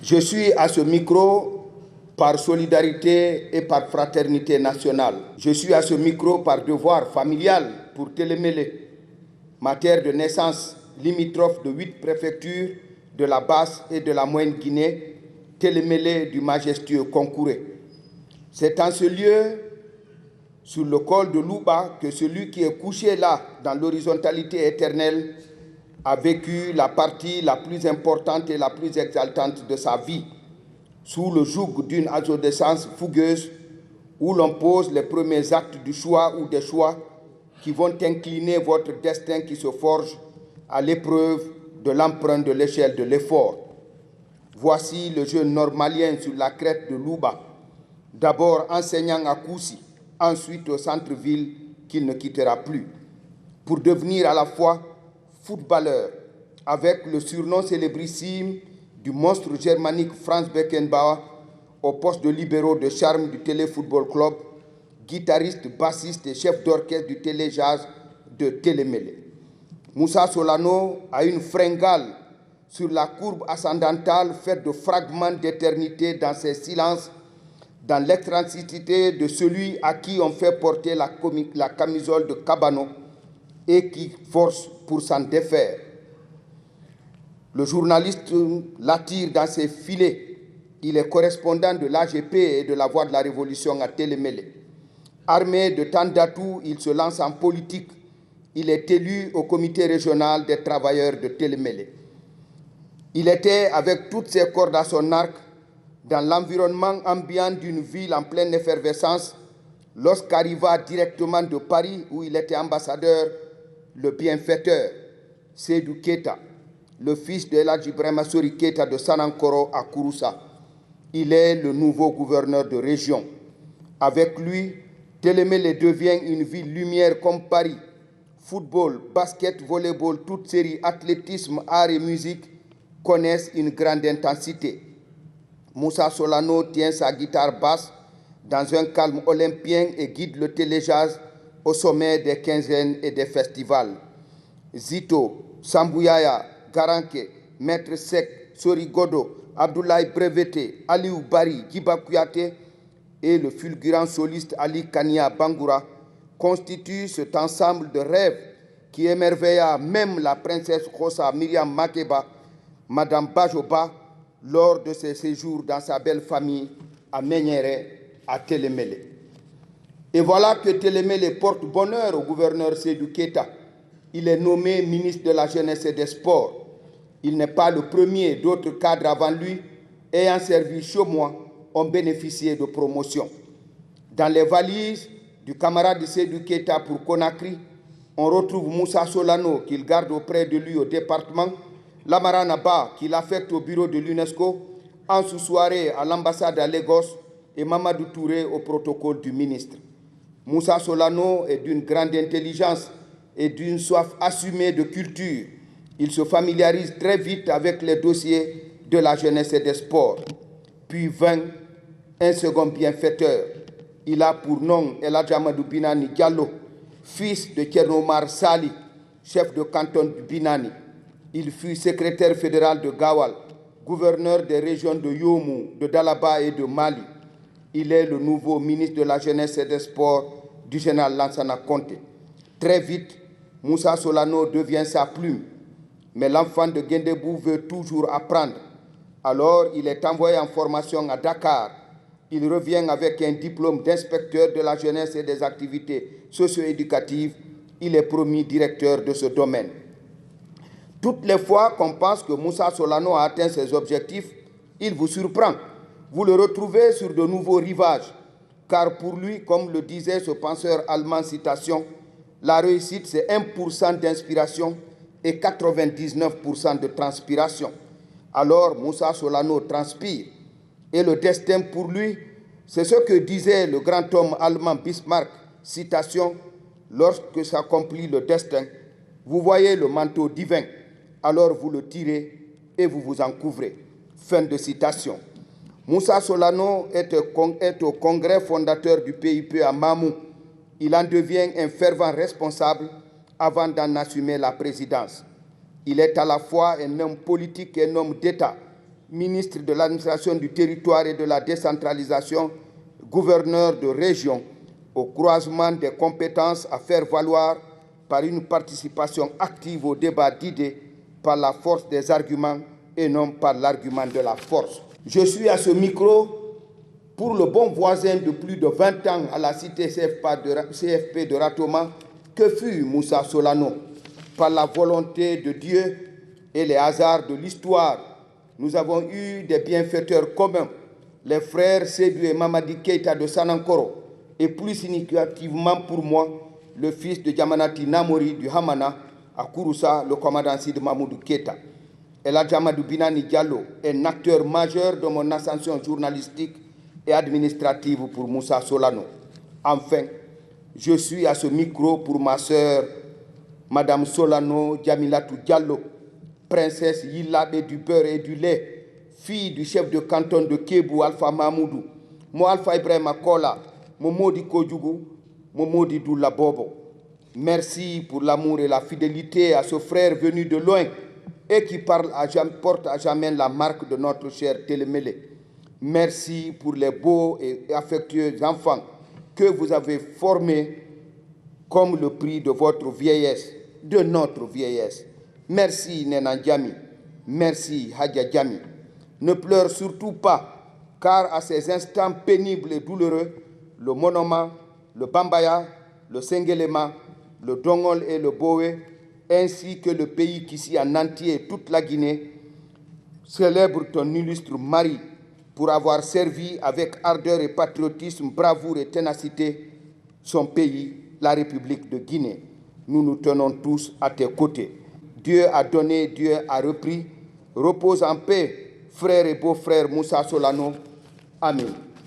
Je suis à ce micro par solidarité et par fraternité nationale. Je suis à ce micro par devoir familial pour Télémélé, ma terre de naissance limitrophe de 8 préfectures de la Basse et de la Moyenne Guinée, Télémélé du majestueux Konkouré. C'est en ce lieu, sur le col de Louba, que celui qui est couché là, dans l'horizontalité éternelle, a vécu la partie la plus importante et la plus exaltante de sa vie, sous le joug d'une adolescence fougueuse où l'on pose les premiers actes du choix ou des choix qui vont incliner votre destin qui se forge à l'épreuve de l'empreinte de l'échelle de l'effort. Voici le jeune normalien sur la crête de Louba, d'abord enseignant à Koussi, ensuite au centre-ville qu'il ne quittera plus, pour devenir à la fois footballeur, avec le surnom célébrissime du monstre germanique Franz Beckenbauer au poste de libéraux de charme du Télé Football Club, guitariste, bassiste et chef d'orchestre du Télé Jazz de Télémélé. Moussa Solano a une fringale sur la courbe ascendantale faite de fragments d'éternité dans ses silences, dans l'extransité de celui à qui on fait porter la camisole de Cabano et qui force pour s'en défaire. Le journaliste l'attire dans ses filets. Il est correspondant de l'AGP et de la Voix de la Révolution à Télémélé. Armé de tant d'atouts, il se lance en politique. Il est élu au comité régional des travailleurs de Télémélé. Il était, avec toutes ses cordes à son arc, dans l'environnement ambiant d'une ville en pleine effervescence, lorsqu'arriva directement de Paris, où il était ambassadeur, le bienfaiteur, Sédou Keita, le fils de El Hadji Ibrahima Sori Keita de Sanankoro à Kouroussa. Il est le nouveau gouverneur de région. Avec lui, Télémélé devient une ville lumière comme Paris. Football, basket, volleyball, toutes séries, athlétisme, art et musique connaissent une grande intensité. Moussa Solano tient sa guitare basse dans un calme olympien et guide le téléjazz au sommet des quinzaines et des festivals. Zito, Sambouyaya, Garanke, Maître Sek, Sori Godo, Abdoulaye Breveté, Aliou Bari, Djiba Kouyaté et le fulgurant soliste Ali Kania Bangoura constituent cet ensemble de rêves qui émerveilla même la princesse Rosa Myriam Makeba, Madame Bajoba, lors de ses séjours dans sa belle famille à Méniéré, à Télémélé. Et voilà que Télémélé porte bonheur au gouverneur Sédou Keita. Il est nommé ministre de la Jeunesse et des Sports. Il n'est pas le premier, d'autres cadres avant lui, ayant servi chaud-mois, ont bénéficié de promotion. Dans les valises du camarade Sédou Keita pour Conakry, on retrouve Moussa Solano, qu'il garde auprès de lui au département, Lamarana Ba, qu'il affecte au bureau de l'UNESCO, en sous-soirée à l'ambassade à Lagos, et Mamadou Touré au protocole du ministre. Moussa Solano est d'une grande intelligence et d'une soif assumée de culture. Il se familiarise très vite avec les dossiers de la jeunesse et des sports. Puis vint un second bienfaiteur. Il a pour nom El Hadji Amadou Binani Diallo, fils de Thierno Sali, chef de canton de Binani. Il fut secrétaire fédéral de Gawal, gouverneur des régions de Yomou, de Dalaba et de Mali. Il est le nouveau ministre de la Jeunesse et des Sports du général Lansana Conté. Très vite, Moussa Solano devient sa plume. Mais l'enfant de Gendebou veut toujours apprendre. Alors, il est envoyé en formation à Dakar. Il revient avec un diplôme d'inspecteur de la jeunesse et des activités socio-éducatives. Il est promu directeur de ce domaine. Toutes les fois qu'on pense que Moussa Solano a atteint ses objectifs, il vous surprend. Vous le retrouvez sur de nouveaux rivages, car pour lui, comme le disait ce penseur allemand, citation, la réussite c'est 1% d'inspiration et 99% de transpiration. Alors Moussa Solano transpire, et le destin pour lui, c'est ce que disait le grand homme allemand Bismarck, citation, lorsque s'accomplit le destin, vous voyez le manteau divin, alors vous le tirez et vous vous en couvrez. Fin de citation. Moussa Solano est au congrès fondateur du PIP à Mamou. Il en devient un fervent responsable avant d'en assumer la présidence. Il est à la fois un homme politique et un homme d'État. ministre de l'administration du territoire et de la décentralisation, gouverneur de région, au croisement des compétences à faire valoir par une participation active au débat d'idées, par la force des arguments et non par l'argument de la force. Je suis à ce micro pour le bon voisin de plus de 20 ans à la cité CFP de Ratoma que fut Moussa Solano. Par la volonté de Dieu et les hasards de l'histoire, nous avons eu des bienfaiteurs communs, les frères Sédou et Mamadi Keïta de Sanankoro, et plus significativement pour moi, le fils de Diamanati Namori du Hamana, à Kouroussa, le commandant Sid Mamoudou Keïta. Eladj Amadou Binani Diallo est un acteur majeur de mon ascension journalistique et administrative pour Moussa Solano. Enfin, je suis à ce micro pour ma sœur, Madame Solano Djamilatou Diallo, princesse Yilabé du beurre et du lait, fille du chef de canton de Kébou, Alpha Mahmoudou, Mo Alpha Ibrahim Akola, Momodi Kodjougou, Momodi Doula Bobo. Merci pour l'amour et la fidélité à ce frère venu de loin et qui porte à jamais la marque de notre cher Télémélé. Merci pour les beaux et affectueux enfants que vous avez formés comme le prix de votre vieillesse, de notre vieillesse. Merci Nena Djami, merci Hadja Djami. Ne pleure surtout pas, car à ces instants pénibles et douloureux, le Monoma, le Bambaya, le Sengelema, le Dongol et le Boé, ainsi que le pays qu'ici en entier et toute la Guinée, célèbrent ton illustre mari pour avoir servi avec ardeur et patriotisme, bravoure et ténacité son pays, la République de Guinée. Nous nous tenons tous à tes côtés. Dieu a donné, Dieu a repris. Repose en paix, frère et beau-frère Moussa Solano. Amen.